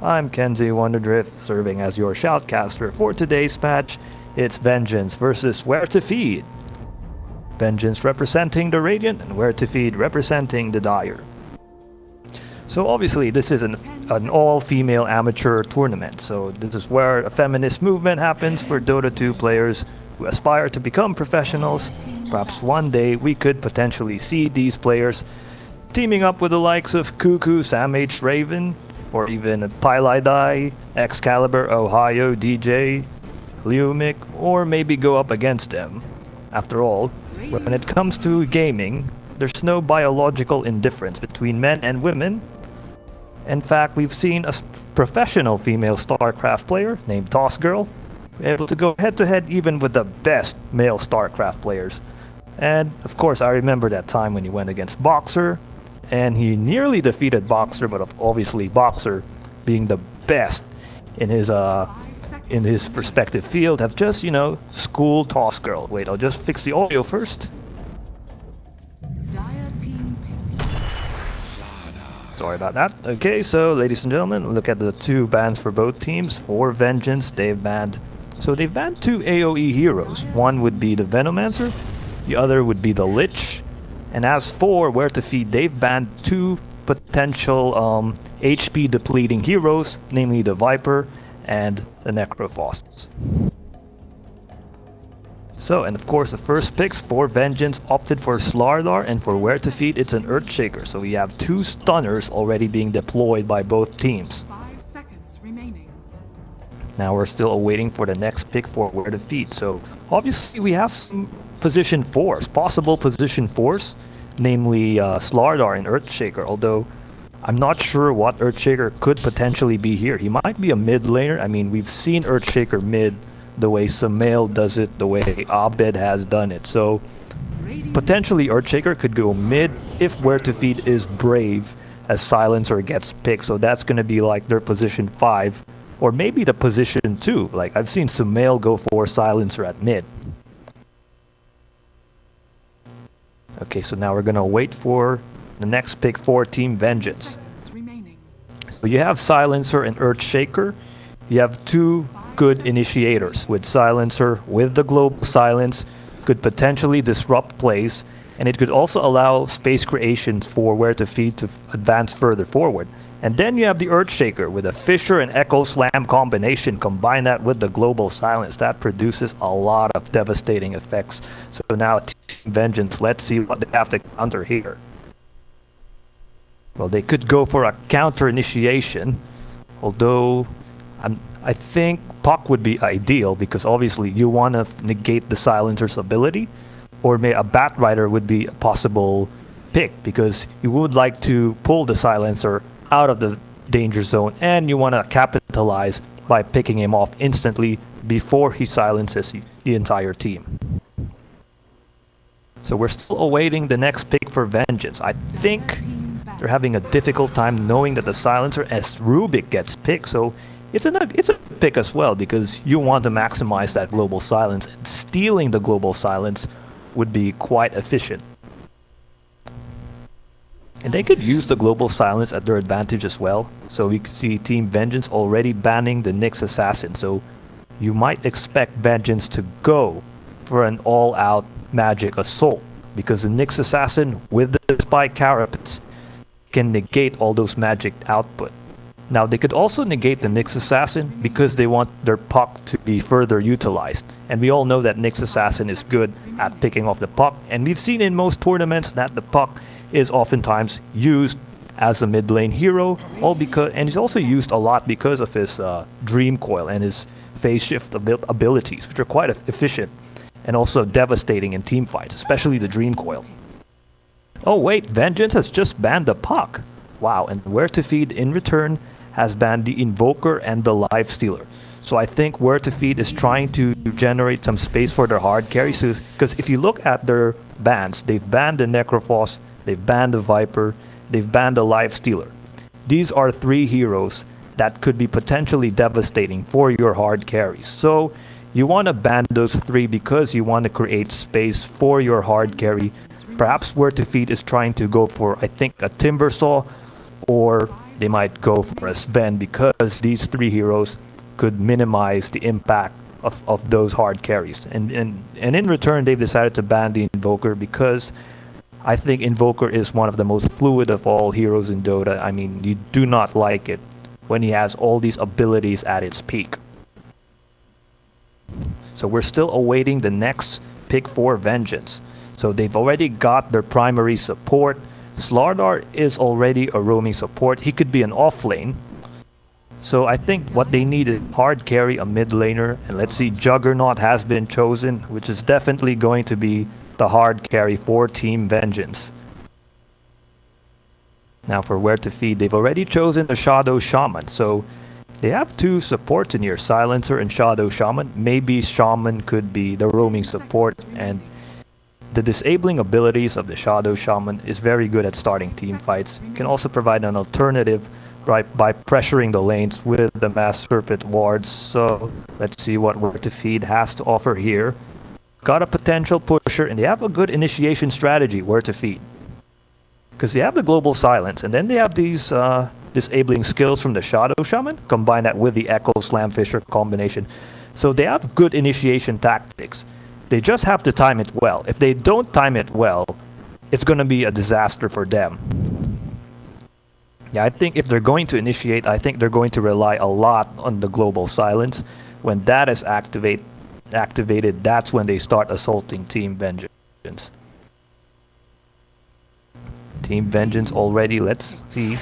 I'm Kenzie Wonderdrift, serving as your shoutcaster for today's match. It's Vengeance versus Where to Feed. Vengeance representing the Radiant and Where to Feed representing the Dire. So obviously this is an all-female amateur tournament, so this is where a feminist movement happens for Dota 2 players who aspire to become professionals. Perhaps one day we could potentially see these players teaming up with the likes of Cuckoo, Sam H. Raven, or even Pylidai, Excalibur, Ohio, DJ, Leomic, or maybe go up against them. After all, when it comes to gaming, there's no biological indifference between men and women. In fact, we've seen a professional female StarCraft player named Toss Girl able to go head-to-head even with the best male StarCraft players. And of course, I remember that time when he went against Boxer, and he nearly defeated Boxer, but obviously Boxer, being the best in his respective field, have just, schooled Toss Girl. Wait, I'll just fix the audio first. Sorry about that. Okay, so ladies and gentlemen, look at the two bans for both teams. For Vengeance, they've banned two AoE heroes. One would be the Venomancer, the other would be the Lich. And as for Where to Feed, they've banned two potential HP depleting heroes, namely the Viper and the Necrophos. So, and of course the first picks for Vengeance opted for Slardar, and for Where to Feed it's an Earthshaker. So we have two stunners already being deployed by both teams. 5 seconds remaining. Now we're still awaiting for the next pick for Where to Feed. So obviously we have some possible position force, namely Slardar and Earthshaker, although I'm not sure what Earthshaker could potentially be here. He might be a mid laner. I mean, we've seen Earthshaker mid the way Sumail does it, the way Abed has done it. So potentially Earthshaker could go mid if Where to Feed is brave as Silencer gets picked. So that's going to be like their position 5, or maybe the position 2. Like I've seen Sumail go for Silencer at mid. Okay, so now we're gonna wait for the next pick for Team Vengeance. So you have Silencer and Earthshaker. You have two good initiators with Silencer, with the global silence, could potentially disrupt plays, and it could also allow space creations for Where to Feed to advance further forward. And then you have the Earthshaker with a Fissure and Echo Slam combination. Combine that with the global silence, that produces a lot of devastating effects. So now Team Vengeance, let's see what they have to counter here. Well, they could go for a counter initiation, although I think Puck would be ideal, because obviously you want to negate the Silencer's ability, or a Batrider would be a possible pick, because you would like to pull the Silencer out of the danger zone, and you want to capitalize by picking him off instantly before he silences the entire team. So we're still awaiting the next pick for Vengeance. I think they're having a difficult time knowing that the Silencer as Rubik gets picked, so it's a pick as well, because you want to maximize that global silence, and stealing the global silence would be quite efficient. And they could use the global silence at their advantage as well. So we can see Team Vengeance already banning the Nyx Assassin. So you might expect Vengeance to go for an all-out magic assault, because the Nyx Assassin with the Spike Carapace can negate all those magic output. Now they could also negate the Nyx Assassin because they want their Puck to be further utilized. And we all know that Nyx Assassin is good at picking off the Puck. And we've seen in most tournaments that the Puck is oftentimes used as a mid lane hero, and he's also used a lot because of his Dream Coil and his phase shift abilities, which are quite efficient and also devastating in team fights, especially the Dream Coil. Oh wait, Vengeance has just banned the Puck. Wow, and Where to Feed in return has banned the Invoker and the Lifestealer. So I think Where to Feed is trying to generate some space for their hard carries, because if you look at their bans, they've banned the Necrophos, they've banned the Viper, they've banned the Lifestealer. These are 3 heroes that could be potentially devastating for your hard carries. So you want to ban those 3 because you want to create space for your hard carry. Perhaps Where to Feed is trying to go for, I think, a Timbersaw or they might go for a Sven because these three heroes could minimize the impact of those hard carries. And in return, they've decided to ban the Invoker because I think Invoker is one of the most fluid of all heroes in Dota. I mean, you do not like it when he has all these abilities at its peak. So we're still awaiting the next pick for Vengeance. So they've already got their primary support. Slardar is already a roaming support. He could be an off lane. So I think what they need is hard carry, a mid laner. And let's see, Juggernaut has been chosen, which is definitely going to be the hard carry for Team Vengeance. Now for where to feed, they've already chosen the Shadow Shaman. So they have two supports in here, Silencer and Shadow Shaman. Maybe Shaman could be the roaming support, and the disabling abilities of the Shadow Shaman is very good at starting team fights. Can also provide an alternative by pressuring the lanes with the Mass Serpent wards. So let's see what Where to Feed has to offer here. Got a potential pusher, and they have a good initiation strategy, Where to Feed. Because they have the Global Silence, and then they have these disabling skills from the Shadow Shaman. Combine that with the Echo Slamfisher combination. So they have good initiation tactics. They just have to time it well. If they don't time it well, it's going to be a disaster for them. Yeah, I think if they're going to initiate, I think they're going to rely a lot on the Global Silence. When that is activated, that's when they start assaulting Team Vengeance. Team Vengeance already, let's see,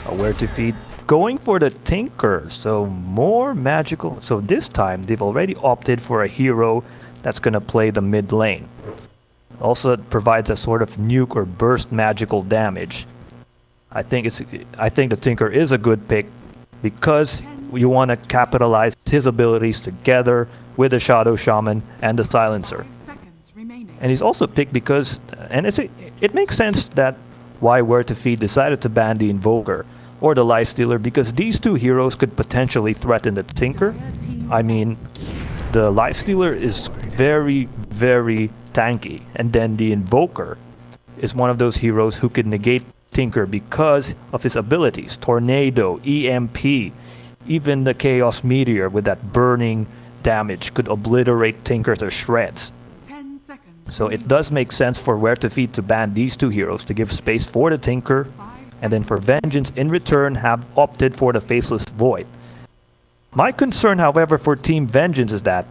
Where to Feed. Going for the Tinker, so more magical. So this time, they've already opted for a hero that's going to play the mid lane. Also, it provides a sort of nuke or burst magical damage. I think the Tinker is a good pick because you want to capitalize his abilities together with the Shadow Shaman and the Silencer. And he's also picked because, and it makes sense that why Where to Feed decided to ban the Invoker or the Lifestealer, because these two heroes could potentially threaten the Tinker. I mean, the Lifestealer is very, very tanky, and then the Invoker is one of those heroes who can negate Tinker because of his abilities. Tornado, EMP, even the Chaos Meteor with that burning damage could obliterate Tinker to shreds. 10 seconds. So it does make sense for Where to Feed to ban these two heroes to give space for the Tinker, and then for Vengeance in return have opted for the Faceless Void. My concern, however, for Team Vengeance is that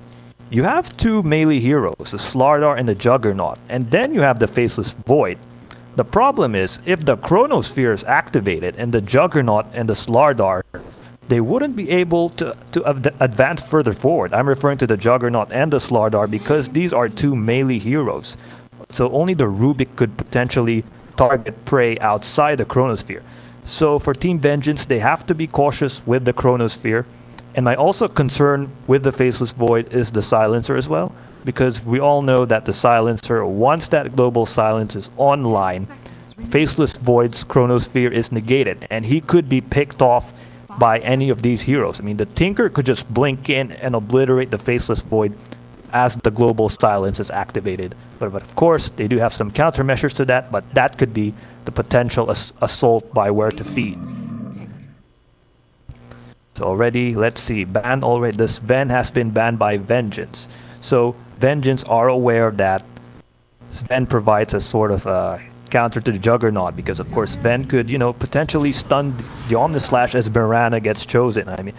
you have two melee heroes, the Slardar and the Juggernaut, and then you have the Faceless Void. The problem is, if the Chronosphere is activated and the Juggernaut and the Slardar, they wouldn't be able to advance further forward. I'm referring to the Juggernaut and the Slardar because these are two melee heroes. So only the Rubik could potentially target prey outside the Chronosphere. So for Team Vengeance, they have to be cautious with the Chronosphere. And my also concern with the Faceless Void is the Silencer as well, because we all know that the Silencer, once that Global Silence is online, Faceless Void's Chronosphere is negated, and he could be picked off by any of these heroes. I mean, the Tinker could just blink in and obliterate the Faceless Void as the Global Silence is activated. But of course, they do have some countermeasures to that, but that could be the potential assault by Where to Feed. So already, let's see, banned already. This Sven has been banned by Vengeance. So Vengeance are aware that Sven provides a sort of counter to the Juggernaut, because of course Sven could, potentially stun the Omnislash as Mirana gets chosen. I mean,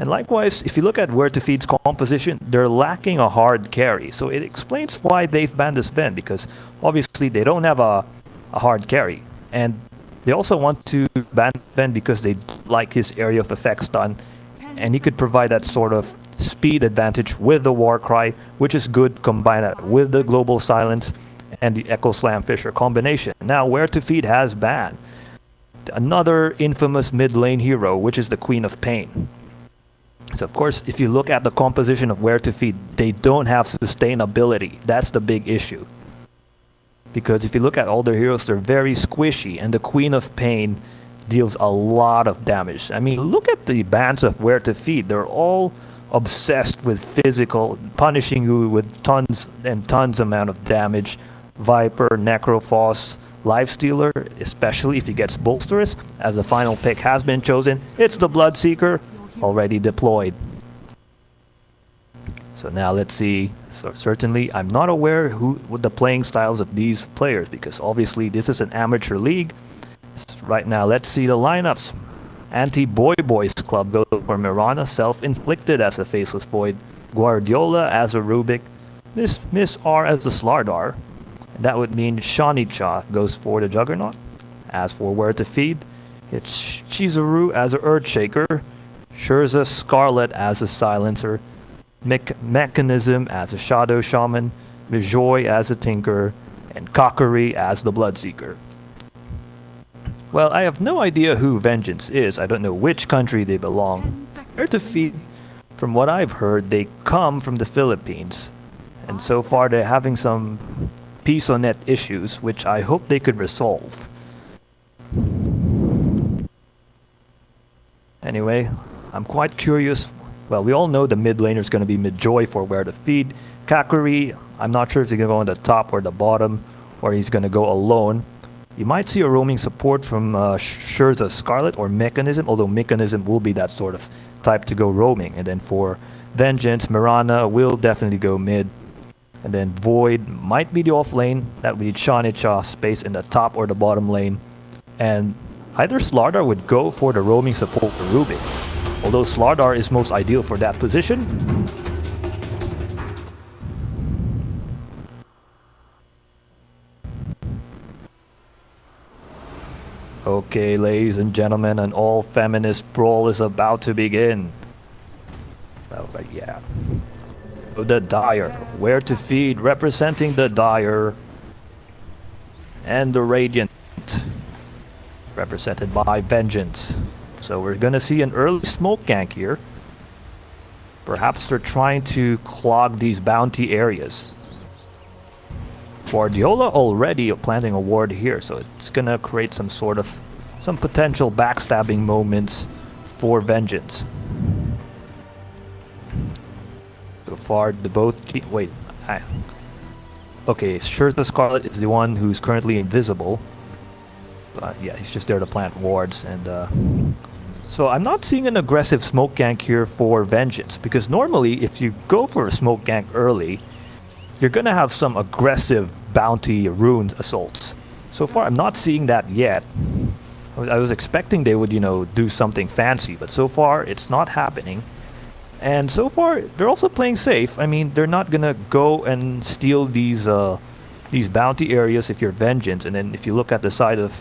and likewise, if you look at Where to Feed's composition, they're lacking a hard carry. So it explains why they've banned this Sven, because obviously they don't have a hard carry. And they also want to ban Sven because they like his area of effect stun, and he could provide that sort of speed advantage with the Warcry, which is good combined with the Global Silence and the Echo Slamfisher combination. Now, Where to Feed has banned another infamous mid lane hero, which is the Queen of Pain. So of course, if you look at the composition of Where to Feed, they don't have sustainability. That's the big issue. Because if you look at all their heroes, they're very squishy, and the Queen of Pain deals a lot of damage. I mean, look at the bans of Where to Feed. They're all obsessed with physical, punishing you with tons and tons amount of damage. Viper, Necrophos, lifestealer, especially if he gets bolsterous, as the final pick has been chosen. It's the Bloodseeker, already deployed. So now let's see. So certainly, I'm not aware what the playing styles of these players, because obviously this is an amateur league. Right now, let's see the lineups. Anti-Boy Boys Club goes for Mirana, self-inflicted as a Faceless Void, Guardiola as a Rubik, Miss R as the Slardar. That would mean Shanicha goes for the Juggernaut. As for where to feed, it's Chizuru as a Earthshaker, Sherza Scarlet as a Silencer, Mechanism as a Shadow Shaman, Mijoy as a Tinker, and Kakari as the Bloodseeker. Well, I have no idea who Vengeance is. I don't know which country they belong. Where to feed, from what I've heard, they come from the Philippines. And so far they're having some PisoNet issues, which I hope they could resolve. Anyway, I'm quite curious. Well, we all know the mid laner is going to be Mijoy for where to feed. Kakari, I'm not sure if he's going to go on the top or the bottom, or he's going to go alone. You might see a roaming support from Sherza Scarlet or Mechanism, although Mechanism will be that sort of type to go roaming. And then for Vengeance, Mirana will definitely go mid. And then Void might be the off lane. That would be Shanicha space in the top or the bottom lane. And either Slardar would go for the roaming support for Rubik, although Slardar is most ideal for that position. Okay, ladies and gentlemen, an all-feminist brawl is about to begin. Oh, but yeah. The Dire, where to feed, representing the Dire. And the Radiant, represented by Vengeance. So we're gonna see an early smoke gank here. Perhaps they're trying to clog these bounty areas. Guardiola already planting a ward here, so it's gonna create some potential backstabbing moments for Vengeance. So far, okay, Sherza Scarlet is the one who's currently invisible. Yeah, he's just there to plant wards, and so I'm not seeing an aggressive smoke gank here for Vengeance, because normally if you go for a smoke gank early, you're gonna have some aggressive bounty runes assaults. So far, I'm not seeing that yet. I was expecting they would, do something fancy, but so far it's not happening. And so far, they're also playing safe. I mean, they're not gonna go and steal these bounty areas if you're Vengeance. And then if you look at the side of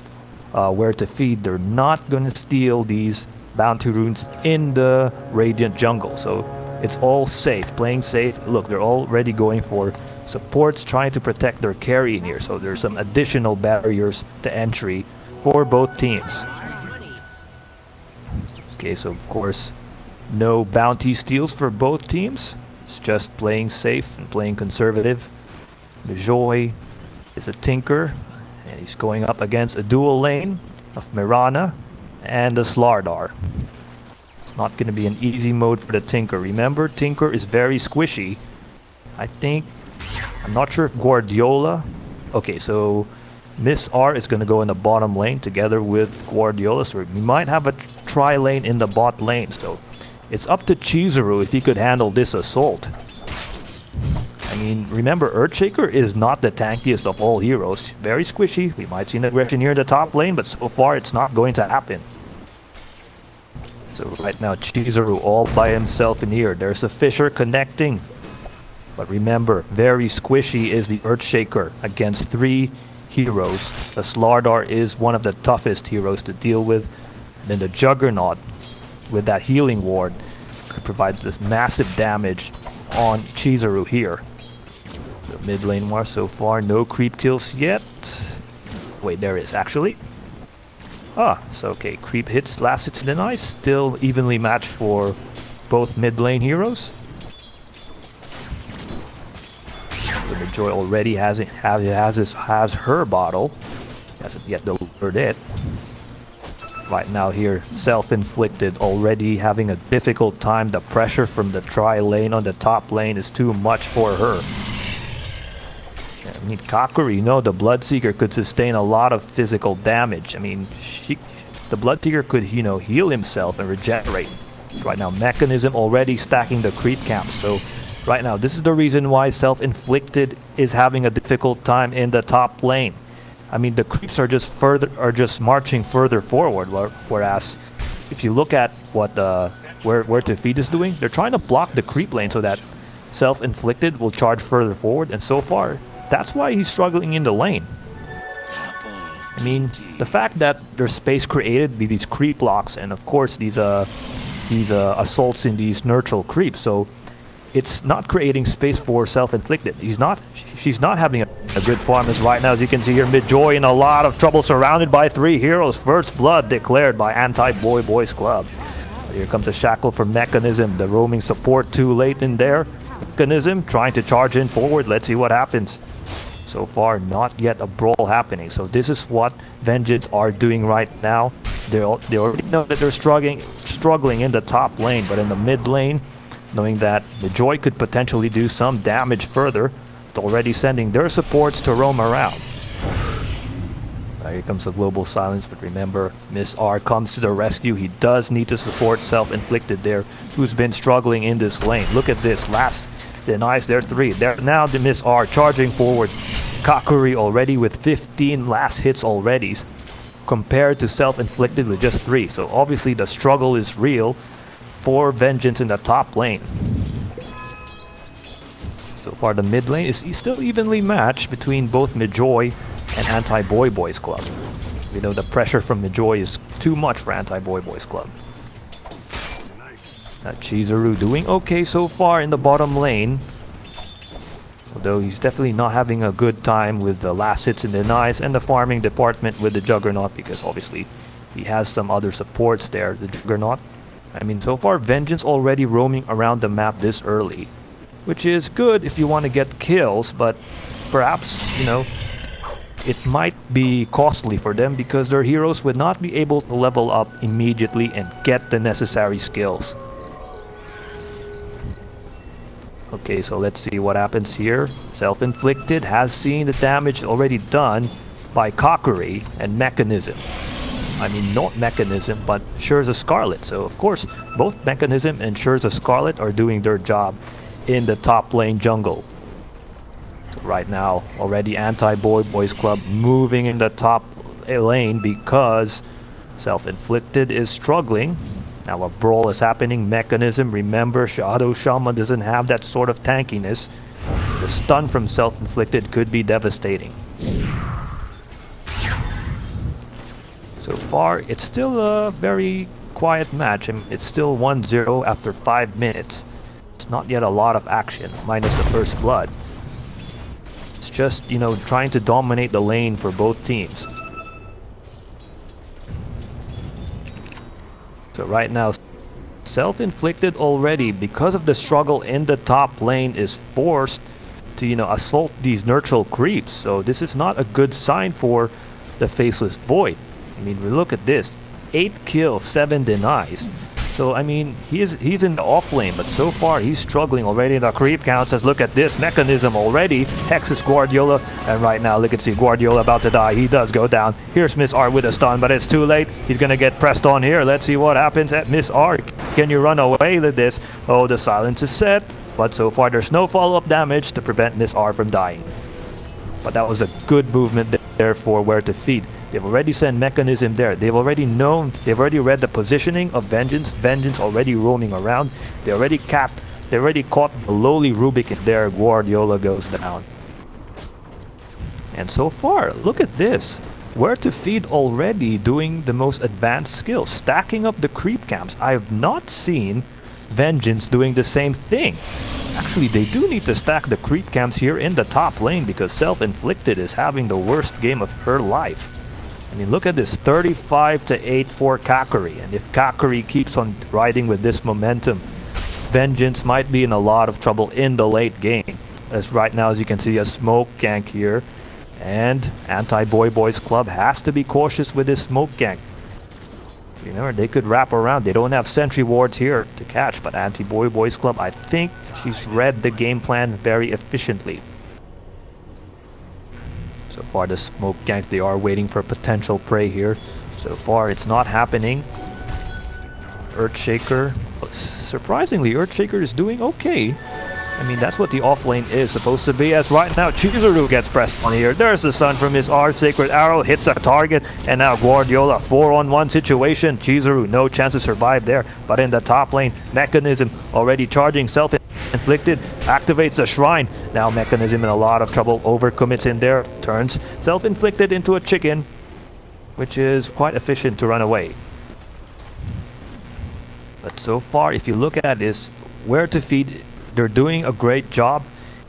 where to feed, they're not gonna steal these bounty runes in the Radiant jungle. So it's all safe, playing safe. Look, they're already going for supports, trying to protect their carry in here. So there's some additional barriers to entry for both teams. Okay, so of course, no bounty steals for both teams. It's just playing safe and playing conservative. Mijoy is a Tinker, and he's going up against a dual lane of Mirana and a Slardar. It's not going to be an easy mode for the Tinker. Remember, Tinker is very squishy. I'm not sure if Guardiola... Okay, so Miss R is going to go in the bottom lane together with Guardiola, so we might have a tri-lane in the bot lane, so it's up to Chizuru if he could handle this assault. I mean, remember, Earthshaker is not the tankiest of all heroes. Very squishy. We might see an aggression here in the top lane, but so far it's not going to happen. So right now, Chizuru all by himself in here. There's a Fissure connecting. But remember, very squishy is the Earthshaker against 3 heroes. The Slardar is one of the toughest heroes to deal with. And then the Juggernaut, with that healing ward, could provide this massive damage on Chizuru here. The mid lane war so far, no creep kills yet. Wait, there is actually. So okay, creep hits lasted to the nice, still evenly matched for both mid lane heroes. So the Joy already has her bottle. Hasn't yet delivered it. Right now here, self-inflicted, already having a difficult time. The pressure from the tri lane on the top lane is too much for her. I mean, Kakuri, the Bloodseeker could sustain a lot of physical damage. I mean, the Bloodseeker could, heal himself and regenerate. Right now, Mechanism already stacking the creep camps. So right now, this is the reason why Self-Inflicted is having a difficult time in the top lane. I mean, the creeps are just marching further forward, whereas if you look at what where to feed is doing, they're trying to block the creep lane so that Self-Inflicted will charge further forward, and so far, that's why he's struggling in the lane. I mean, the fact that there's space created by these creep blocks, and of course these assaults in these neutral creeps, so it's not creating space for Self-Inflicted. She's not having a good farm as right now. As you can see here, Midjoy in a lot of trouble, surrounded by 3 heroes. First blood declared by Anti-Boy Boys Club. Here comes a shackle from Mechanism. The roaming support too late in there. Mechanism trying to charge in forward. Let's see what happens. So far, not yet a brawl happening. So this is what Vengeance are doing right now. They already know that they're struggling in the top lane, but in the mid lane, knowing that the Joy could potentially do some damage further, it's already sending their supports to roam around. Here comes the Global Silence, but remember, Miss R comes to the rescue. He does need to support Self-Inflicted there, who's been struggling in this lane. Look at this, last denies their 3. There now the Miss R charging forward. Kakuri already with 15 last hits already, compared to Self-Inflicted with just 3. So obviously the struggle is real for Vengeance in the top lane. So far the mid lane is still evenly matched between both Midjoy and Anti-Boy Boys Club. We know the pressure from Midjoy is too much for Anti-Boy Boys Club. Chizuru doing okay so far in the bottom lane, although he's definitely not having a good time with the last hits and denies and the farming department with the Juggernaut, because obviously he has some other supports there. The Juggernaut, I mean, so far Vengeance already roaming around the map this early, which is good if you want to get kills, but perhaps, it might be costly for them because their heroes would not be able to level up immediately and get the necessary skills. Okay, so let's see what happens here. Self-Inflicted has seen the damage already done by Kakuri and Mechanism. I mean, not Mechanism, but Shurza Scarlet. So, of course, both Mechanism and Shurza Scarlet are doing their job in the top lane jungle. Right now, already Anti-Boy Boys Club moving in the top lane because Self-Inflicted is struggling. Now a brawl is happening. Mechanism, remember, Shadow Shaman doesn't have that sort of tankiness. The stun from Self-Inflicted could be devastating. So far, it's still a very quiet match. I mean, it's still 1-0 after 5 minutes. It's not yet a lot of action, minus the first blood. It's just, trying to dominate the lane for both teams. So right now, Self-Inflicted already, because of the struggle in the top lane, is forced to, assault these neutral creeps. So this is not a good sign for the Faceless Void. I mean, we look at this. 8 kills, 7 denies. So, I mean, he's in the off lane, but so far he's struggling already in the creep counts. As look at this, Mechanism already hexes Guardiola, and right now, look at see Guardiola about to die. He does go down. Here's Miss R with a stun, but it's too late. He's gonna get pressed on here. Let's see what happens at Miss R. Can you run away with this? Oh, the silence is set, but so far there's no follow-up damage to prevent Miss R from dying. But that was a good movement there for where to feed. They've already sent Mechanism there. They've already read the positioning of Vengeance. Vengeance already roaming around. They already caught the lowly Rubik in there. Guardiola goes down. And so far, look at this. Where to feed already doing the most advanced skills. Stacking up the creep camps. I have not seen Vengeance doing the same thing. Actually, they do need to stack the creep camps here in the top lane because Self-Inflicted is having the worst game of her life. I mean, look at this, 35-8 for Kakuri. And if Kakuri keeps on riding with this momentum, Vengeance might be in a lot of trouble in the late game. As right now, as you can see, a smoke gank here. And Anti-Boy Boys Club has to be cautious with this smoke gank. They could wrap around. They don't have sentry wards here to catch, but Anti-Boy Boys Club, I think she's read the game plan very efficiently. So far the smoke gank, they are waiting for potential prey here. So far it's not happening. Earthshaker, surprisingly Earthshaker is doing okay. I mean, that's what the off lane is supposed to be, as right now Chizuru gets pressed on here. There's the stun from his R. Sacred Arrow, hits the target, and now Guardiola, 4-on-1 situation. Chizuru, no chance to survive there, but in the top lane, Mechanism already charging self-inflicted, activates the Shrine. Now Mechanism in a lot of trouble, overcommits in there, turns self-inflicted into a chicken, which is quite efficient to run away. But so far, if you look at this, where to feed, they're doing a great job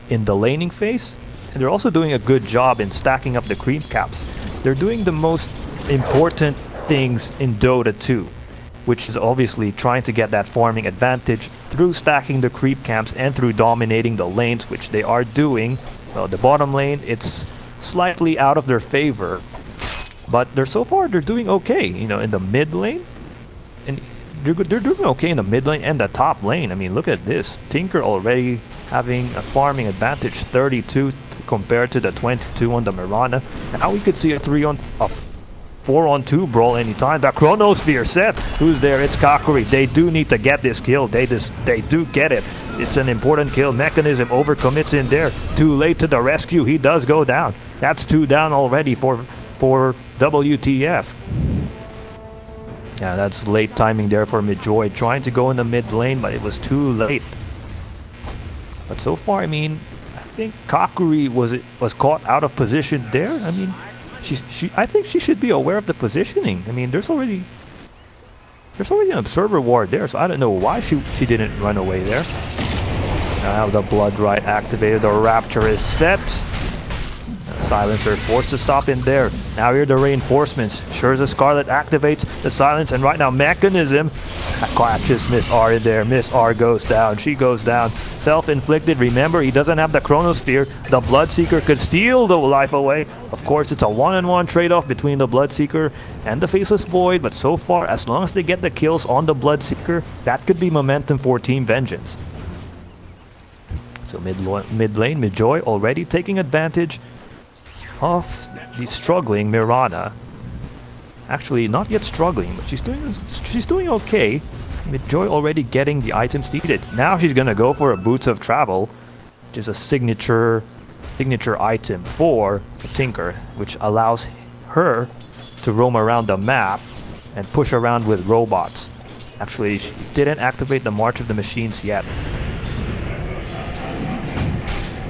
in the laning phase, and they're also doing a good job in stacking up the creep caps. They're doing the most important things in Dota 2, which is obviously trying to get that farming advantage through stacking the creep camps and through dominating the lanes, which they are doing. Well, the bottom lane, it's slightly out of their favor, but so far they're doing okay, you know, in the mid lane. And they're doing okay in the mid lane and the top lane. I mean, look at this. Tinker already having a farming advantage, 32 compared to the 22 on the Mirana. Now we could see a 4-on-2 brawl anytime. The Chronosphere set. Who's there? It's Kakuri. They do need to get this kill. They do get it. It's an important kill. Mechanism overcommits in there. Too late to the rescue. He does go down. That's 2 down already for WTF. Yeah, that's late timing there for Midjoy, trying to go in the mid lane, but it was too late. But so far, I mean, I think Kakuri was caught out of position there. I mean, I think she should be aware of the positioning. I mean, there's already an observer ward there, so I don't know why she didn't run away there. Now the Blood Rite activated, the Rapture is set. Silencer forced to stop in there. Now here are the reinforcements. Sure, the Scarlet activates the silence, and right now Mechanism catches Miss R in there. Miss R goes down. She goes down. Self-inflicted. Remember, he doesn't have the Chronosphere. The Bloodseeker could steal the life away. Of course, it's a one-on-one trade-off between the Bloodseeker and the Faceless Void, but so far, as long as they get the kills on the Bloodseeker, that could be momentum for Team Vengeance. So mid lane, Midjoy already taking advantage of the struggling Mirana. Actually, not yet struggling, but she's doing okay. Midjoy already getting the items needed. Now she's gonna go for a Boots of Travel, which is a signature item for the Tinker, which allows her to roam around the map and push around with robots. Actually, she didn't activate the March of the Machines yet.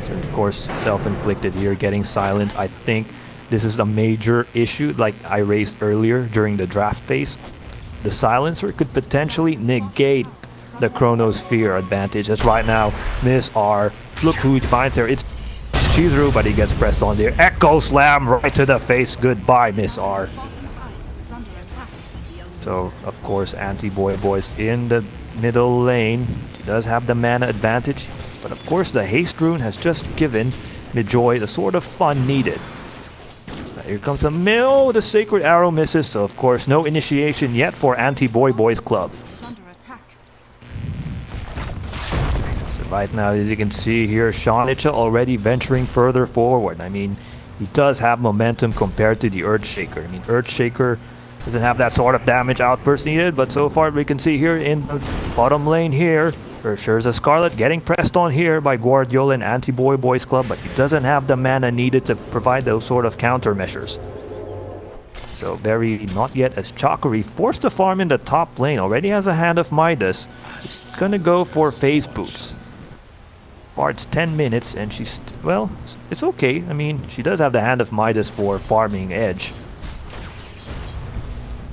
Of course, self-inflicted here, getting silence. I think this is a major issue, like I raised earlier during the draft phase. The silencer could potentially negate the Chronosphere advantage, as right now, Miss R, look who he finds there. It's Chizuru, but he gets pressed on there. Echo Slam right to the face. Goodbye, Miss R. So, of course, Boy's in the middle lane. He does have the mana advantage. But of course, the Haste Rune has just given Midjoy the sort of fun needed. Now here comes a mill. The Sacred Arrow misses, so of course, no initiation yet for Boy's Club. So right now, as you can see here, Shaunicha already venturing further forward. I mean, he does have momentum compared to the Earthshaker. I mean, Earthshaker doesn't have that sort of damage outburst needed, but so far we can see here in the bottom lane here, Urshur's Scarlet getting pressed on here by Guardiola and Boy's Club, but he doesn't have the mana needed to provide those sort of countermeasures. So very not yet, as Chakuri forced to farm in the top lane, already has a Hand of Midas. He's gonna go for Phase Boots. It's 10 minutes and she's, well, it's okay. I mean, she does have the Hand of Midas for farming edge.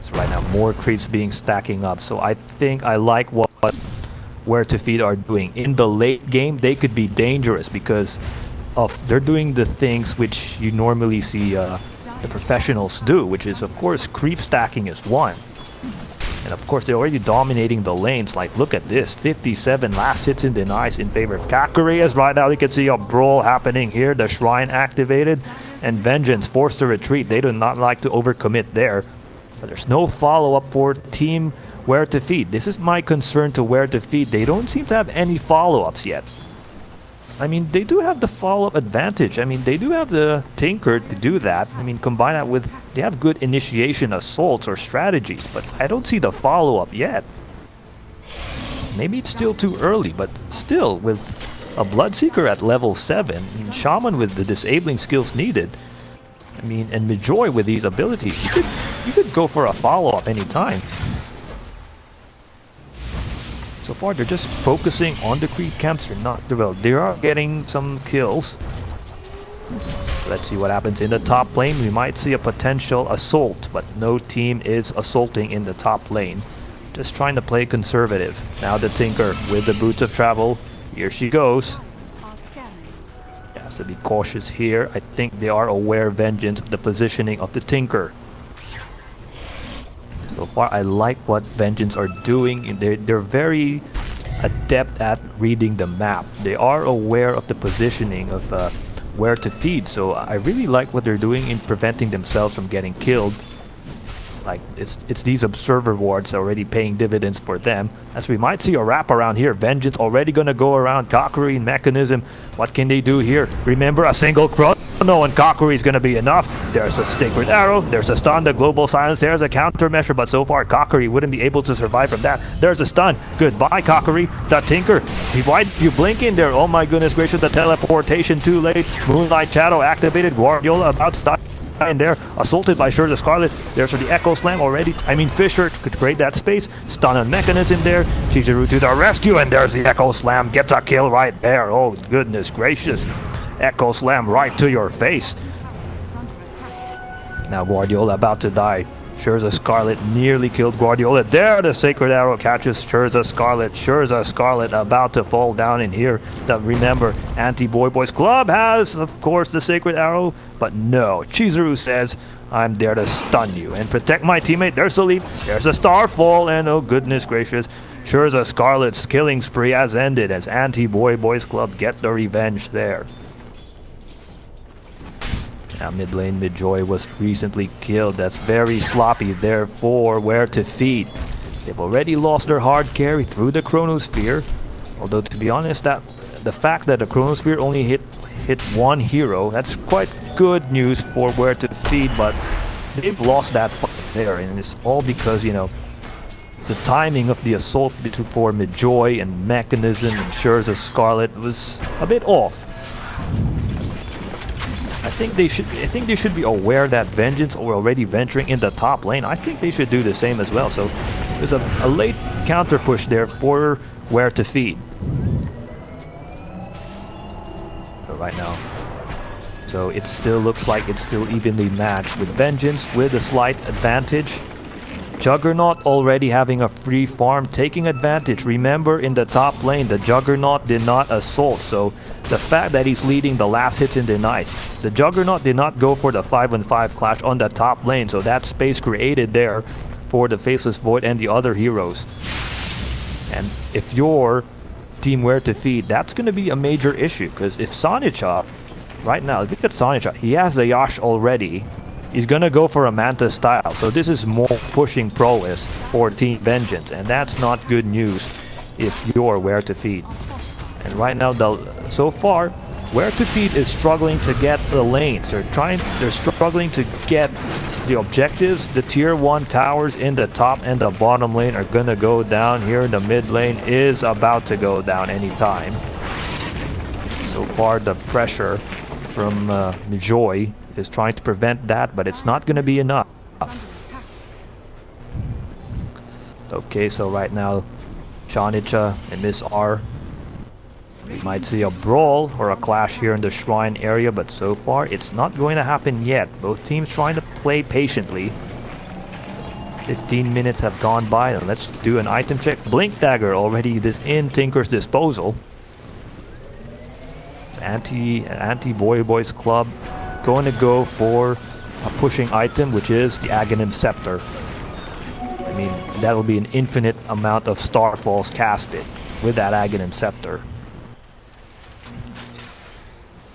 So right now more creeps being stacking up, so I think I like where to feed are doing. In the late game, they could be dangerous because they're doing the things which you normally see the professionals do, which is, of course, creep stacking is one. And of course, they're already dominating the lanes. Like, look at this, 57 last hits and denies in favor of Kakuri. As right now, you can see a brawl happening here. The Shrine activated, and Vengeance forced to retreat. They do not like to overcommit there. But there's no follow-up for Team Where to Feed. This is my concern to Where to Feed. They don't seem to have any follow-ups yet. I mean, they do have the follow-up advantage. I mean, they do have the Tinker to do that. I mean, combine that with, they have good initiation assaults or strategies, but I don't see the follow-up yet. Maybe it's still too early, but still, with a Bloodseeker at level 7, I mean, Shaman with the disabling skills needed, I mean, and Majoy with these abilities, you could go for a follow-up anytime. So far, they're just focusing on the creep camps. They're not well. They are getting some kills. Let's see what happens in the top lane. We might see a potential assault, but no team is assaulting in the top lane. Just trying to play conservative. Now the Tinker with the Boots of Travel. Here she goes. Yeah, so be cautious here. I think they are aware, Vengeance, of the positioning of the Tinker. So far, I like what Vengeance are doing. They're very adept at reading the map. They are aware of the positioning of where to feed. So I really like what they're doing in preventing themselves from getting killed. Like, it's these observer wards already paying dividends for them. As we might see a wrap around here. Vengeance already gonna go around Kakarri and Mechanism. What can they do here? Remember, a single Chrono and Kakarri is gonna be enough. There's a Sacred Arrow, there's a stun, the Global Silence, there's a countermeasure, but so far Kakarri wouldn't be able to survive from that. There's a stun. Goodbye, Kakarri. The Tinker. Why did you blink in there? Oh my goodness gracious, the teleportation too late. Moonlight Shadow activated. Guardiola about to die in there, assaulted by Sure the Scarlet. There's the Echo Slam already. I mean, Fisher could create that space. Stun and Mechanism there. Chizuru to the rescue, and there's the Echo Slam. Gets a kill right there. Oh, goodness gracious. Echo Slam right to your face. Now Guardiola about to die. Sherza Scarlet nearly killed Guardiola. There, the Sacred Arrow catches Sherza Scarlet. Sherza Scarlet about to fall down in here. Remember, Anti-Boy-Boys Club has, of course, the Sacred Arrow. But no, Chizuru says, I'm there to stun you and protect my teammate. There's the leap. There's a Starfall. And oh, goodness gracious. Sherza Scarlet's killing spree has ended as Anti-Boy-Boys Club get the revenge there. Now mid lane Midjoy was recently killed. That's very sloppy, therefore where to feed. They've already lost their hard carry through the Chronosphere. Although to be honest, that the fact that the Chronosphere only hit one hero, that's quite good news for where to feed, but they've lost that fight there, and it's all because, you know, the timing of the assault for Midjoy and Mechanism and Sherza Scarlet was a bit off. I think they should be aware that Vengeance are already venturing in the top lane. I think they should do the same as well. So there's a late counter push there for where to feed. But right now, so it still looks like it's still evenly matched with Vengeance with a slight advantage. Juggernaut already having a free farm, taking advantage. Remember, in the top lane, the Juggernaut did not assault, so the fact that he's leading the last hits in denies. The Juggernaut did not go for the 5-on-5 clash on the top lane, so that space created there for the Faceless Void and the other heroes. And if you're team where to feed, that's going to be a major issue, because if Sonicha, right now, if you look at Sonicha, he has a Yash already. He's gonna go for a Manta style, so this is more pushing prowess for Team Vengeance, and that's not good news if you're where to feed. And right now, so far, where to feed is struggling to get the lanes. They're struggling to get the objectives. The tier 1 towers in the top and the bottom lane are gonna go down here. The mid lane is about to go down anytime. So far, the pressure from Joy is trying to prevent that, but it's not going to be enough. Okay, so right now, Shanicha and Miss R, we might see a brawl or a clash here in the shrine area, but so far it's not going to happen yet. Both teams trying to play patiently. 15 minutes have gone by, and let's do an item check. Blink Dagger already in Tinker's disposal. It's Anti-Boy-Boys Club going to go for a pushing item, which is the Aghanim Scepter. I mean, that'll be an infinite amount of Starfalls casted with that Aghanim Scepter.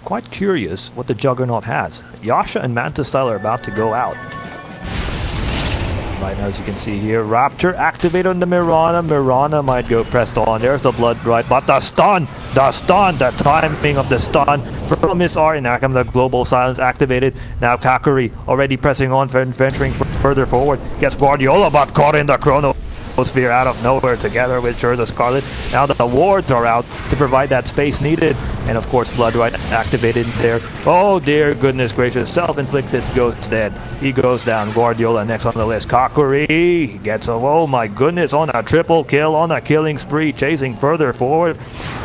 Quite curious what the Juggernaut has. Yasha and Manta Style are about to go out. Right now, as you can see here, Rapture activated on the Mirana. Mirana might go pressed on. There's the Blood Right, but the stun! The stun, the timing of the stun from Miss R, and now comes the global silence activated. Now Kakuri already pressing on, venturing further forward. Gets Guardiola, but caught in the chrono sphere out of nowhere together with Sure the Scarlet. Now the wards are out to provide that space needed, and of course Blood Right activated there. Oh dear goodness gracious, self-inflicted goes dead. He goes down. Guardiola next on the list. Kakuri gets a, oh my goodness, on a triple kill, on a killing spree, chasing further forward.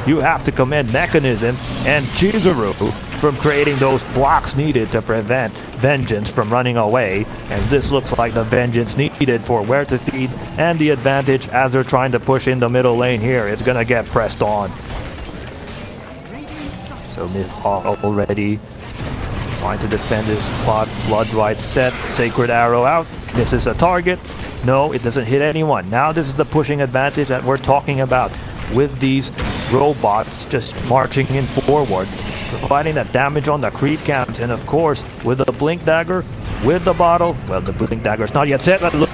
You have to commend Mechanism and Chizuru from creating those blocks needed to prevent Vengeance from running away, and this looks like the Vengeance needed for Where to Feed and the advantage as they're trying to push in the middle lane here. It's gonna get pressed on. So Miss already trying to defend his spot. Blood Right set, Sacred Arrow out, misses a target. No, it doesn't hit anyone. Now this is the pushing advantage that we're talking about with these robots just marching in forward, providing that damage on the creep count, and of course with the blink dagger, with the bottle, well the blink dagger is not yet set, but look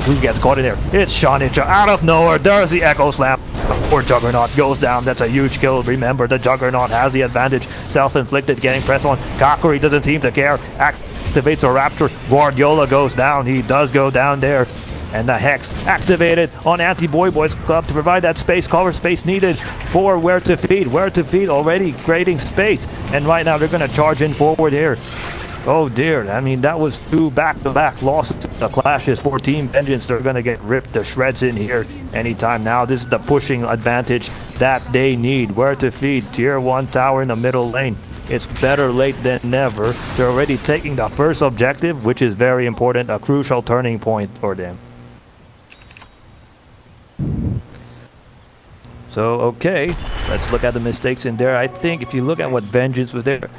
who gets caught in there. It's Shanicha out of nowhere. There's the Echo Slam. Poor Juggernaut goes down. That's a huge kill. Remember, the Juggernaut has the advantage. Self-inflicted, getting pressed on. Kakuri doesn't seem to care. Activates a Raptor. Guardiola goes down. He does go down there. And the Hex activated on Anti-Boy Boys Club to provide that space, cover space needed for Where to Feed. Where to Feed already creating space. And right now they're going to charge in forward here. Oh dear, I mean that was two back-to-back losses. The clashes for Team Vengeance. They're going to get ripped to shreds in here anytime now. This is the pushing advantage that they need. Where to Feed, tier 1 tower in the middle lane. It's better late than never. They're already taking the first objective, which is very important, a crucial turning point for them. So, okay, let's look at the mistakes in there. I think if you look at what Vengeance was there,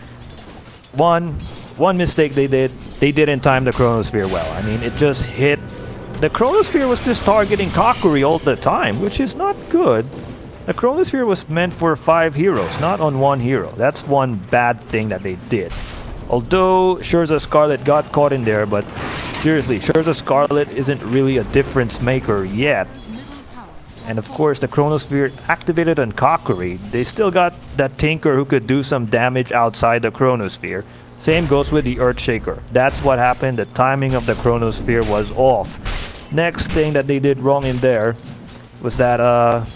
one mistake they didn't time the Chronosphere well. I mean, it just hit. The Chronosphere was just targeting Kakuri all the time, which is not good. The Chronosphere was meant for 5 heroes, not on 1 hero. That's one bad thing that they did. Although Scherza Scarlet got caught in there, but seriously, Scherza Scarlet isn't really a difference maker yet. And of course, the Chronosphere activated on Kakuri. They still got that Tinker who could do some damage outside the Chronosphere. Same goes with the Earthshaker. That's what happened. The timing of the Chronosphere was off. Next thing that they did wrong in there was that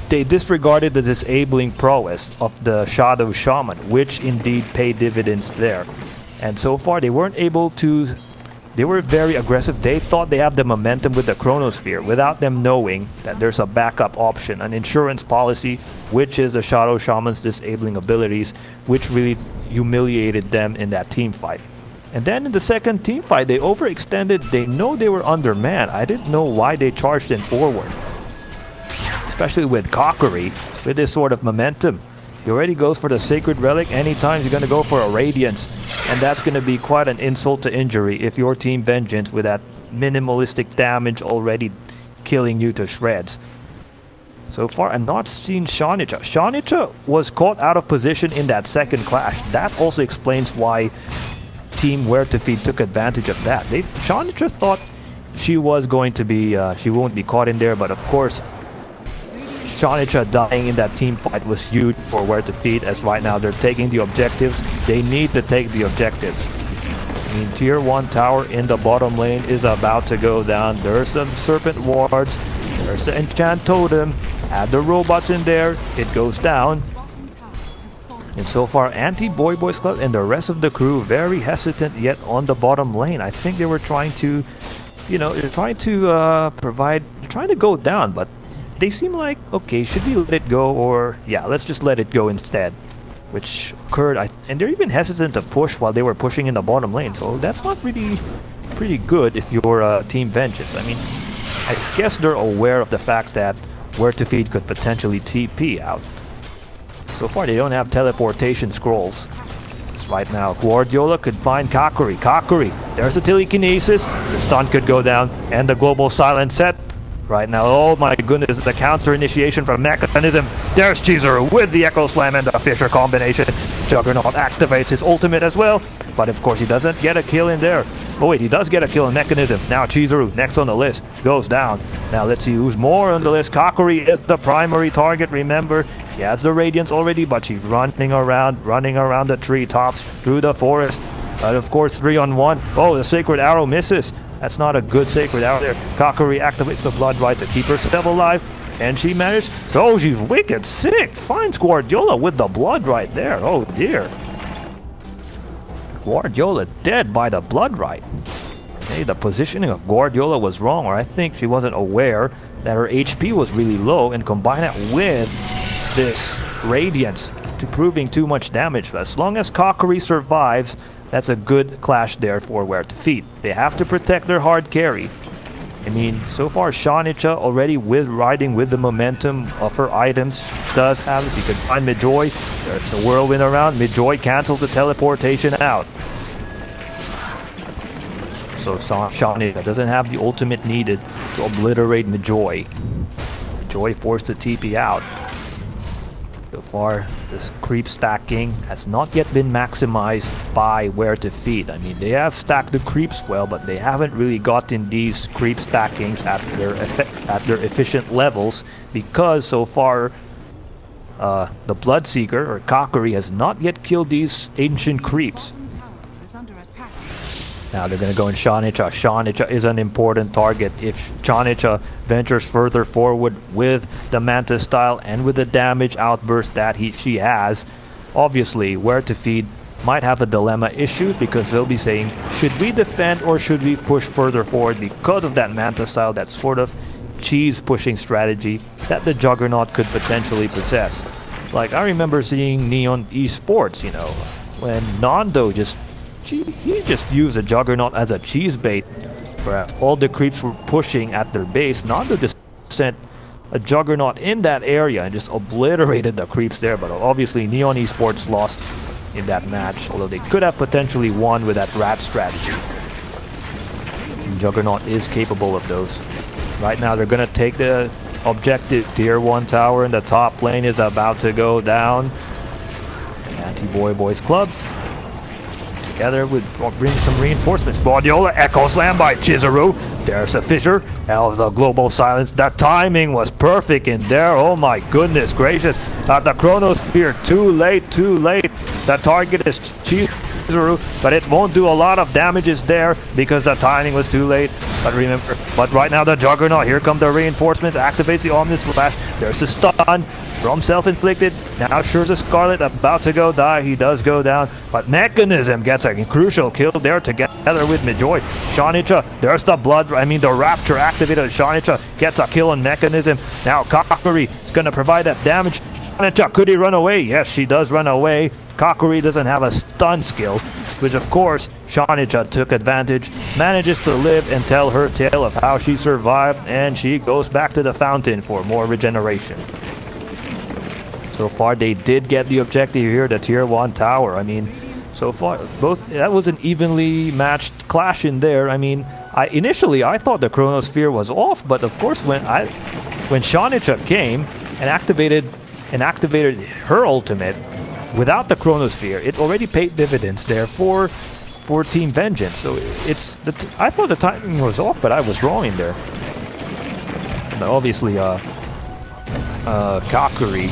they disregarded the disabling prowess of the Shadow Shaman, which indeed paid dividends there. And so far, they weren't able to. They were very aggressive. They thought they have the momentum with the Chronosphere without them knowing that there's a backup option, an insurance policy, which is the Shadow Shaman's disabling abilities, which really humiliated them in that team fight. And then in the second team fight, they overextended. They know they were undermanned. I didn't know why they charged in forward, especially with Kakuri, with this sort of momentum. He already goes for the Sacred Relic. Anytime he's going to go for a Radiance. And that's going to be quite an insult to injury if your Team Vengeance with that minimalistic damage already killing you to shreds. So far, I'm not seeing Shanicha. Shanicha was caught out of position in that second clash. That also explains why Team Where to Feed took advantage of that. Shanicha thought she was going to be, she won't be caught in there, but of course, Shanicha dying in that team fight was huge for Where to Feed, as right now they're taking the objectives. They need to take the objectives. I mean, tier 1 tower in the bottom lane is about to go down. There's some Serpent Wards. There's the Enchant Totem. Add the robots in there. It goes down. And so far, Anti-Boy Boys Club and the rest of the crew very hesitant yet on the bottom lane. I think they were trying to, you know, they're trying to trying to go down, but they seem like, okay, should we let it go, or yeah, let's just let it go instead, which occurred. And they're even hesitant to push while they were pushing in the bottom lane, so that's not really pretty good if you're Team Vengeance. I mean, I guess they're aware of the fact that Where to Feed could potentially TP out. So far, they don't have teleportation scrolls. Right now, Guardiola could find Kakuri. Kakuri, there's a telekinesis. The stun could go down, and the global silence set. Right now, oh my goodness, the counter initiation from Mechanism. There's Chizuru with the Echo Slam and the Fisher combination. Juggernaut activates his ultimate as well, but of course he doesn't get a kill in there. Oh wait, he does get a kill on Mechanism. Now Chizuru, next on the list, goes down. Now let's see who's more on the list. Kakuri is the primary target, remember. She has the Radiance already, but she's running around the treetops, through the forest. But of course, 3-on-1. Oh, the Sacred Arrow misses. That's not a good Sacred Arrow there. Kakuri activates the Blood Rite to keep herself alive. And she managed. Oh, she's wicked sick. Finds Guardiola with the Blood Rite there. Oh dear. Guardiola dead by the Blood Rite. Hey, the positioning of Guardiola was wrong, or I think she wasn't aware that her HP was really low, and combine that with this Radiance to proving too much damage. But as long as Kakuri survives, that's a good clash there for Where to Feed. They have to protect their hard carry. I mean, so far Shanica already riding with the momentum of her items does have it. You can find Midjoy. There's the whirlwind around. Midjoy cancels the teleportation out. So Shanica doesn't have the ultimate needed to obliterate Midjoy. Midjoy forced to TP out. So far, this creep stacking has not yet been maximized by Where to Feed. I mean, they have stacked the creeps well, but they haven't really gotten these creep stackings at their efficient levels, because so far the Bloodseeker, or Kakuri, has not yet killed these ancient creeps. Now they're going to go in Shanica. Shanica is an important target. If Shanica ventures further forward with the Manta style and with the damage outburst that she has, obviously Where to Feed might have a dilemma issue, because they'll be saying, should we defend or should we push further forward, because of that Manta style, that sort of cheese pushing strategy that the Juggernaut could potentially possess. Like, I remember seeing Neon Esports, you know, when Nando he just used a Juggernaut as a cheese bait, where all the creeps were pushing at their base. Nando just sent a Juggernaut in that area and just obliterated the creeps there, but obviously Neon Esports lost in that match, although they could have potentially won with that rat strategy. And Juggernaut is capable of those. Right now they're gonna take the objective. Tier 1 tower in the top lane is about to go down. Anti-Boy Boys Club together with bring some reinforcements. Guardiola, Echo Slam by Chizuru. There's a fissure. The global silence. That timing was perfect in there. Oh my goodness gracious. The Chronosphere, too late. The target is Chizuru, but it won't do a lot of damages there because the timing was too late. But remember, right now the Juggernaut, here come the reinforcements, activates the Omnis Flash. There's a stun from self-inflicted. Now Scherzer Scarlet about to go die. He does go down, but Mechanism gets a crucial kill there together with Midjoy. Shanica, there's the the Rapture activated. Shanica gets a kill on Mechanism. Now Kakuri is going to provide that damage. Shanica, could he run away? Yes, she does run away. Kakuri doesn't have a stun skill, which of course Shanica took advantage, manages to live and tell her tale of how she survived, and she goes back to the fountain for more regeneration. So far they did get the objective here, the tier 1 tower. I mean, so far that was an evenly matched clash in there. I mean, initially I thought the Chronosphere was off, but of course when Shanica came and activated her ultimate without the Chronosphere, it already paid dividends there for Team Vengeance. So I thought the timing was off, but I was wrong in there. And obviously Kakuri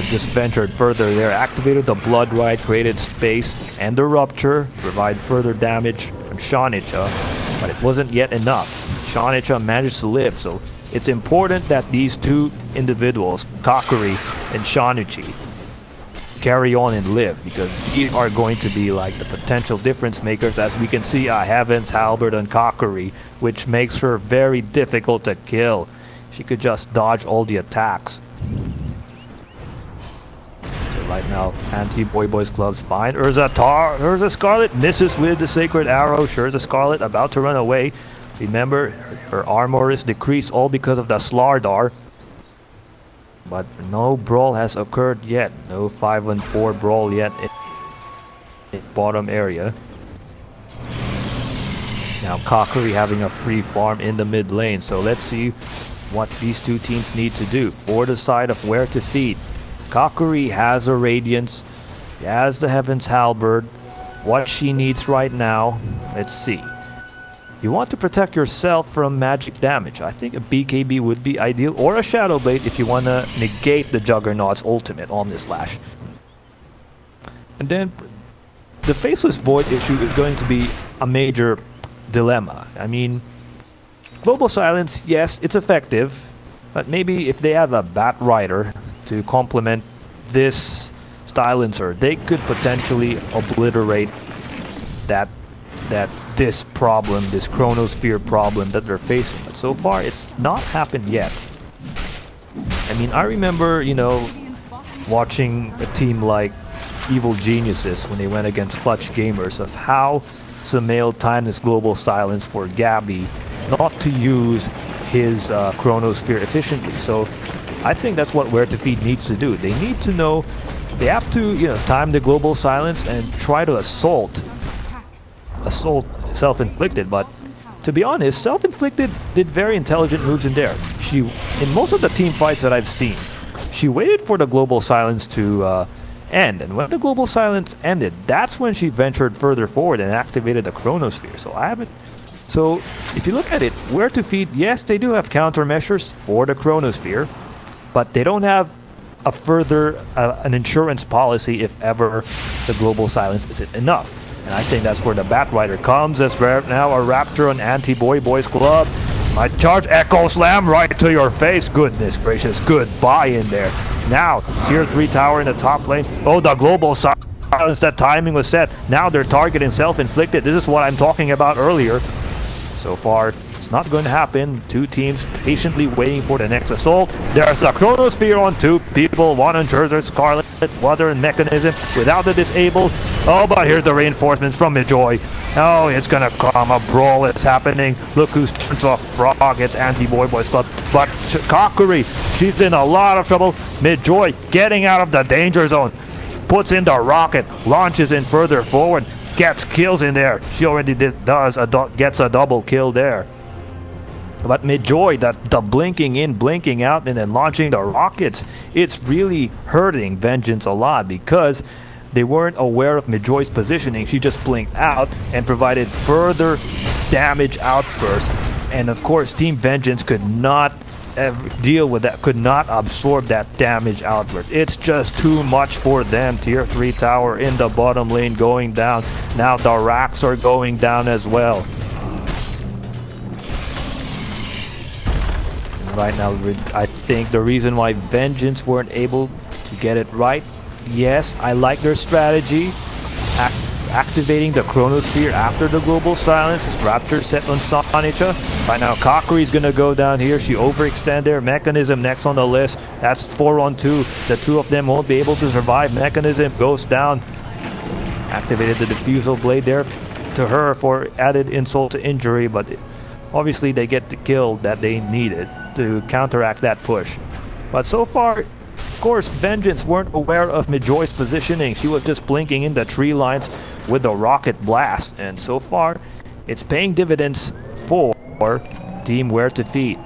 just ventured further there, activated the Blood Rite, created space, and the Rupture, provide further damage on Shanica, but it wasn't yet enough. Shanica managed to live, so it's important that these two individuals, Kakuri and Shanichi, carry on and live, because they are going to be like the potential difference makers. As we can see, Heaven's Halberd on Kakuri, which makes her very difficult to kill. She could just dodge all the attacks. So right now, Anti-Boy Boys Club's fine. Urza Scarlet misses with the Sacred Arrow. Urza Scarlet about to run away. Remember, her armor is decreased all because of the Slardar. But no brawl has occurred yet. No 5-on-4 brawl yet in bottom area. Now Kakuri having a free farm in the mid lane. So let's see what these two teams need to do. For the side of Where to Feed, Kakuri has a Radiance. She has the Heaven's Halberd. What she needs right now, let's see. You want to protect yourself from magic damage. I think a BKB would be ideal, or a Shadow Blade if you want to negate the Juggernaut's ultimate Omnis Slash. And then the Faceless Void issue is going to be a major dilemma. I mean, Global Silence, yes, it's effective, but maybe if they have a Bat Rider to complement this Silencer, they could potentially obliterate this problem, this Chronosphere problem that they're facing. But so far, it's not happened yet. I mean, I remember, you know, watching a team like Evil Geniuses when they went against Clutch Gamers, of how Sumail timed his Global Silence for Gabby not to use his Chronosphere efficiently. So I think that's what Where to Feed needs to do. They need to know, they have to, you know, time the Global Silence and try to assault Self-Inflicted. But to be honest, Self-Inflicted did very intelligent moves in there. In most of the team fights that I've seen, she waited for the Global Silence to end, and when the Global Silence ended, that's when she ventured further forward and activated the Chronosphere. So if you look at it, Where to Feed, yes, they do have countermeasures for the Chronosphere, but they don't have a further an insurance policy if ever the Global Silence isn't enough. And I think that's where the Bat Rider comes, as right now a Raptor on Anti-Boy Boys Club. My charge Echo Slam right to your face. Goodness gracious, goodbye in there. Now, tier 3 tower in the top lane. Oh, the Global Silence, that timing was set. Now they're targeting Self-Inflicted. This is what I'm talking about earlier. So far, it's not going to happen. Two teams patiently waiting for the next assault. There's the Chronosphere on two people. One on Scherzer, Scarlet, Weather, and Mechanism without the disable. Oh, but here's the reinforcements from Midjoy. Oh, it's gonna come. A brawl is happening. Look who's turned to a frog. It's Anti-Boy Boys Club. But Kakuri, she's in a lot of trouble. Midjoy getting out of the danger zone. Puts in the rocket. Launches in further forward. Gets kills in there. She already gets a double kill there. But Midjoy, the blinking in, blinking out, and then launching the rockets, it's really hurting Vengeance a lot because they weren't aware of Midjoy's positioning. She just blinked out and provided further damage outburst. And of course, Team Vengeance could not deal with that, could not absorb that damage outburst. It's just too much for them. Tier 3 tower in the bottom lane going down. Now the racks are going down as well. And right now, I think the reason why Vengeance weren't able to get it right, yes, I like their strategy. Activating the Chronosphere after the Global Silence. Raptor set on Sonicha. Right now, Kakuri's gonna go down here. She overextend there. Mechanism next on the list. That's 4 on 2. The two of them won't be able to survive. Mechanism goes down. Activated the Diffusal Blade there to her for added insult to injury, but obviously they get the kill that they needed to counteract that push. But so far, of course, Vengeance weren't aware of Midjoy's positioning. She was just blinking in the tree lines with the rocket blast. And so far, it's paying dividends for Team Where to Feed.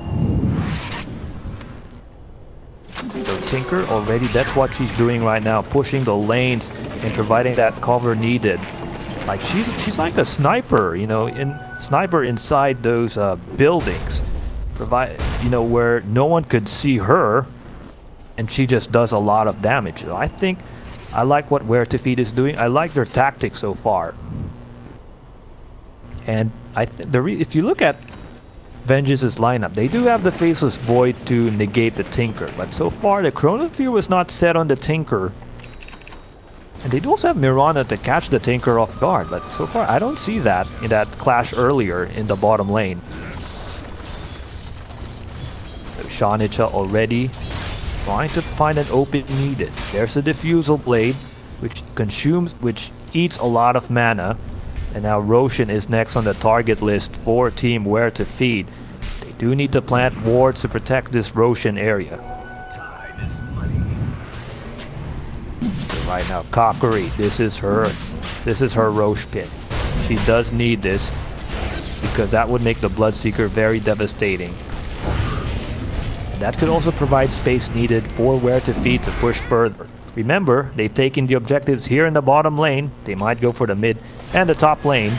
So Tinker already, that's what she's doing right now. Pushing the lanes and providing that cover needed. Like she's like a sniper, you know, sniper inside those buildings. Where no one could see her. And she just does a lot of damage. So I think I like what Where to Feed is doing. I like their tactics so far. And if you look at Vengeance's lineup, they do have the Faceless Void to negate the Tinker. But so far, the Chronosphere was not set on the Tinker. And they do also have Mirana to catch the Tinker off guard. But so far, I don't see that in that clash earlier in the bottom lane. Shanicha already trying to find an open needed. There's a Diffusal Blade, which eats a lot of mana. And now Roshan is next on the target list for Team Where to Feed. They do need to plant wards to protect this Roshan area. Time is money. So right now, Kakuri, this is her Rosh pit. She does need this because that would make the Bloodseeker very devastating. That could also provide space needed for Where to Feed to push further. Remember, they've taken the objectives here in the bottom lane. They might go for the mid and the top lane.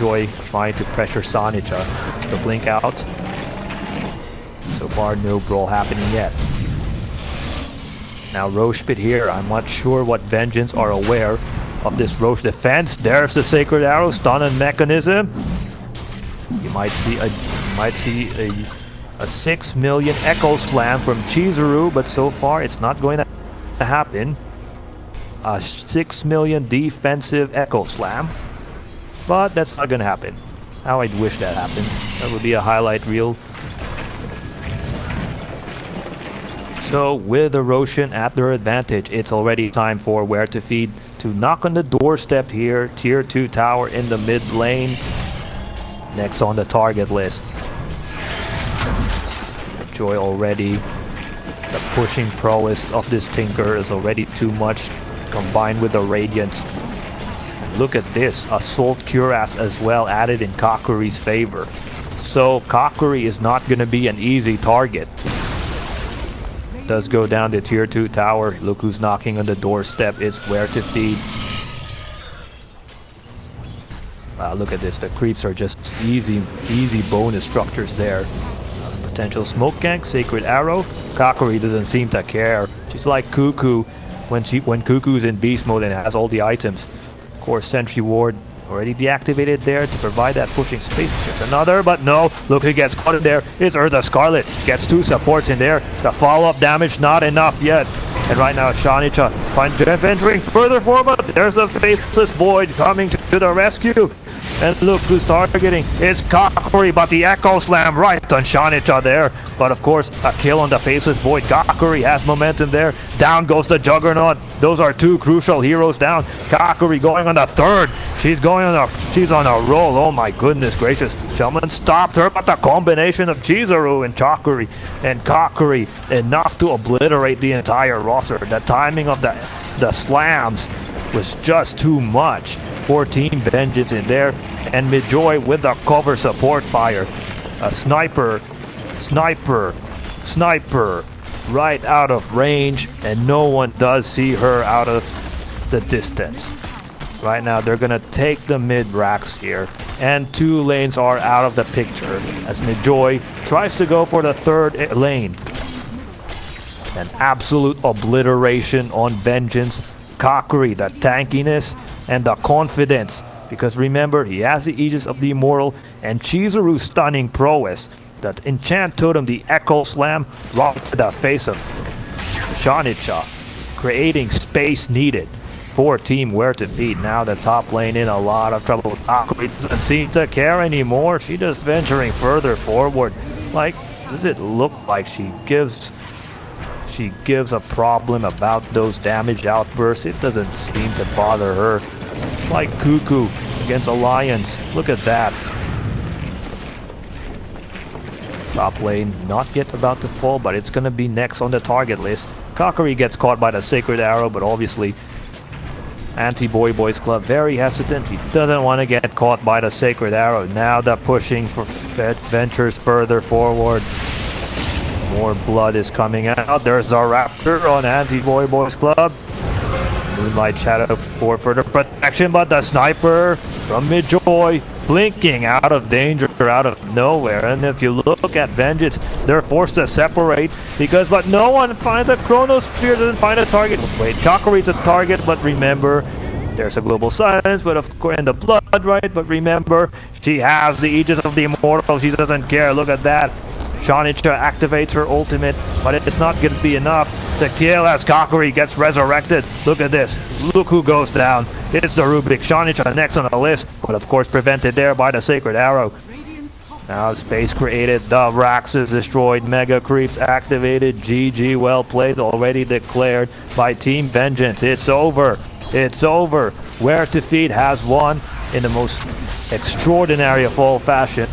Midjoy trying to pressure Sonicha to blink out. So far, no brawl happening yet. Now Roche Pit here. I'm not sure what Vengeance are aware of this Roche defense. There's the Sacred Arrow, stun and mechanism. You might see a 6 million Echo Slam from Chizuru, but so far it's not going to happen. A 6 million defensive Echo Slam, but that's not going to happen. How I'd wish that happened. That would be a highlight reel. So with the Roshan at their advantage, it's already time for Where to Feed to knock on the doorstep here. Tier 2 tower in the mid lane. Next on the target list. Joy already. The pushing prowess of this Tinker is already too much, combined with the Radiance. Look at this, Assault Cuirass as well added in Kakuri's favor. So Kakuri is not going to be an easy target. Does go down to tier 2 tower. Look who's knocking on the doorstep. It's Where to Feed. Wow, look at this. The creeps are just easy bonus structures there. Potential smoke gank, Sacred Arrow. Kakuri doesn't seem to care. She's like Cuckoo when Cuckoo's in beast mode and has all the items. Of course, Sentry Ward already deactivated there to provide that pushing space. There's another, but no. Look who gets caught in there. It's Eartha Scarlet. Gets 2 supports in there. The follow-up damage not enough yet. And right now, Shanicha venturing further forward. There's a Faceless Void coming to the rescue. And look who's targeting. It's Kakuri, but the Echo Slam right on Shanicha there. But of course, a kill on the Faceless Void. Kakuri has momentum there. Down goes the Juggernaut. Those are 2 crucial heroes down. Kakuri going on the 3rd. She's on a roll. Oh my goodness gracious. Shaman stopped her, but the combination of Chizuru and Kakuri enough to obliterate the entire roster. The timing of the slams was just too much for Team Vengeance in there. And Midjoy with the cover support fire. A sniper right out of range, and no one does see her out of the distance. Right now they're gonna take the mid racks here, and 2 lanes are out of the picture as Midjoy tries to go for the 3rd lane. An absolute obliteration on Vengeance. Kakuri, the tankiness and the confidence, because remember, he has the Aegis of the Immortal and Chizuru's stunning prowess. That enchant totem, the Echo Slam, right to the face of Shanicha, creating space needed for Team Where to Feed. Now the top lane in a lot of trouble. Kakuri doesn't seem to care anymore. She just venturing further forward. Like, does it look like she gives a problem about those damage outbursts? It doesn't seem to bother her. Like Cuckoo against Alliance. Look at that. Top lane not yet about to fall, but it's gonna be next on the target list. Kakuri gets caught by the Sacred Arrow, but obviously Anti-Boy Boys Club very hesitant. He doesn't want to get caught by the Sacred Arrow. Now the pushing for ventures further forward. More blood is coming out. There's a Raptor on Anti-Boy Boys Club. Moonlight Shadow for further protection, but the sniper from Midjoy blinking out of danger, out of nowhere. And if you look at Vengeance, they're forced to separate but no one finds a Chronosphere, doesn't find a target. Wait, Kakuri's a target, but remember, there's a global silence, but of course, and the blood, right? But remember, she has the Aegis of the Immortal. She doesn't care. Look at that. Shanicha activates her ultimate, but it's not going to be enough to kill as Kakuri gets resurrected. Look at this. Look who goes down. It's the Rubik. Shanicha next on the list, but of course prevented there by the Sacred Arrow. Now space created. The Rax is destroyed. Mega Creeps activated. GG, well played. Already declared by Team Vengeance. It's over. It's over. Where to Feed has won in the most extraordinary of all fashions.